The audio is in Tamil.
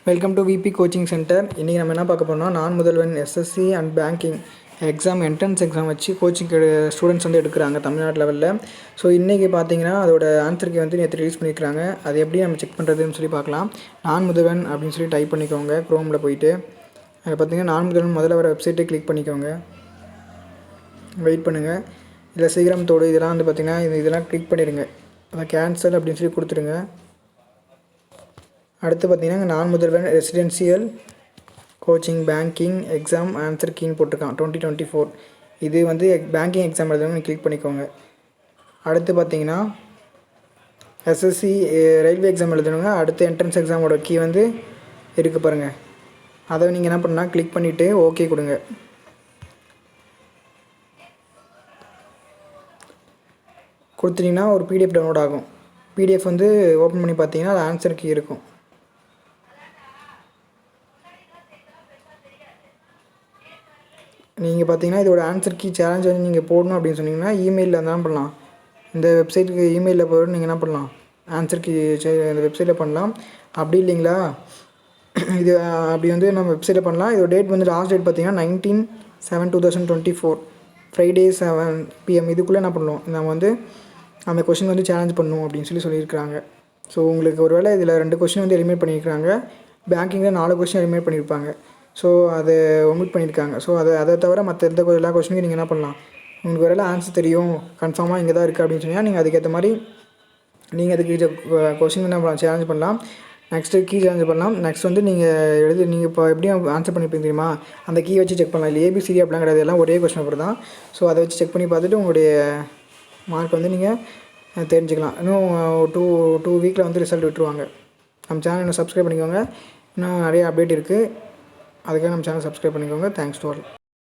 Welcome to VP coaching centre. இன்றைக்கி நம்ம என்ன பார்க்க போகிறோம்னா, Naan Mudhalvan SSC and banking exam entrance exam வச்சு கோச்சிங் ஸ்டூடெண்ட்ஸ் வந்து எடுக்கிறாங்க தமிழ்நாடு லெவலில். ஸோ இன்றைக்கி பார்த்தீங்கன்னா அதோட ஆன்சர் கீ வந்து நேற்று ரிலீஸ் பண்ணியிருக்காங்க. அது எப்படி நம்ம செக் பண்ணுறதுன்னு சொல்லி பார்க்கலாம். நான் முதல்வன் அப்படின்னு சொல்லி டைப் பண்ணிக்கோங்க க்ரோமில் போயிட்டு. அது பார்த்தீங்கன்னா நான் முதல்வன் முதல்ல வர வெப்சைட்டை கிளிக் பண்ணிக்கோங்க. வெயிட் பண்ணுங்கள். இதில் சீக்கிரம் தோடு இதெல்லாம் வந்து பார்த்திங்கன்னா இதெல்லாம் கிளிக் பண்ணிடுங்க. அதை கேன்சல் அப்படின்னு சொல்லி கொடுத்துருங்க. அடுத்து பார்த்திங்கன்னா Naan Mudhalvan residential coaching banking exam answer கீன்னு போட்டிருக்கான் 2024. இது வந்து பேங்கிங் எக்ஸாம் எழுதணும், கிளிக் பண்ணிக்கோங்க. அடுத்து பார்த்திங்கன்னா எஸ்எஸ்சி ரயில்வே எக்ஸாம் எழுதணுங்க. அடுத்து என்ட்ரன்ஸ் எக்ஸாமோட கீ வந்து இருக்குது பாருங்கள். அதை நீங்கள் என்ன பண்ணால் கிளிக் பண்ணிவிட்டு ஓகே கொடுங்க. கொடுத்துட்டிங்கன்னா ஒரு பிடிஎஃப் டவுன்லோட் ஆகும். பிடிஎஃப் வந்து ஓப்பன் பண்ணி பார்த்தீங்கன்னா அது ஆன்சர் கீ இருக்கும். நீங்கள் பார்த்தீங்கன்னா இதோட ஆன்சர் கீ சேலஞ்ச் வந்து நீங்கள் போடணும் அப்படின்னு சொன்னீங்கன்னா இமெயிலில் என்ன பண்ணலாம், இந்த வெப்சைட்டுக்கு இமெயிலில் போய்ட்டு நீங்கள் என்ன பண்ணலாம், ஆன்சர் கீ இந்த வெப்சைட்டில் பண்ணலாம். அப்படி இல்லைங்களா, இது அப்படி வந்து நம்ம வெப்சைட்டில் பண்ணலாம். இதோட டேட் வந்து லாஸ்ட் டேட் பார்த்தீங்கன்னா 19/7/2024 ஃப்ரைடே 7 PM இதுக்குள்ளே என்ன பண்ணணும், நம்ம வந்து அந்த கொஷின் வந்து சேலஞ்ச் பண்ணணும் அப்படின்னு சொல்லியிருக்கிறாங்க. ஸோ உங்களுக்கு ஒரு வேளை இதில் 2 கொஷின் வந்து எலிமினேட் பண்ணியிருக்காங்க. பேங்கிங்கில் 4 கொஷின் எலிமினேட் பண்ணியிருப்பாங்க. ஸோ அதை ஒமிட் பண்ணியிருக்காங்க. ஸோ அதை தவிர மற்ற எல்லா கொஷினுக்கும் நீங்கள் என்ன பண்ணலாம், உங்களுக்கு வேறு ஆன்சர் தெரியும் கன்ஃபார்மாக இங்கே தான் இருக்குது அப்படின்னு சொன்னால் நீங்கள் அதுக்கேற்ற மாதிரி நீங்கள் அதுக்கு கொஷின் என்ன பண்ணலாம், சேலஞ்ச் பண்ணலாம். நெக்ஸ்ட்டு கீ சேலஞ்ச் பண்ணலாம். நெக்ஸ்ட் வந்து நீங்கள் இப்போ எப்படியும் ஆன்சர் பண்ணியிருப்பீங்க தெரியுமா, அந்த கீ வச்சு செக் பண்ணலாம். இல்லை ஏபிசிடி அப்படிலாம் கிடையாது, எல்லாம் ஒரே கொஷின் பேப்பர் தான். ஸோ அதை வச்சு செக் பண்ணி பார்த்துட்டு உங்களுடைய மார்க் வந்து நீங்கள் தெரிஞ்சுக்கலாம். இன்னும் டூ வீக்கில் வந்து ரிசல்ட் விட்டுருவாங்க. நம்ம சேனல் இன்னும் சப்ஸ்கிரைப் பண்ணிக்கோங்க. இன்னும் நிறைய அப்டேட் இருக்குது. அதுக்காக நம்ம சேனல் சப்ஸ்கிரைப் பண்ணிக்கோங்க. Thanks to all.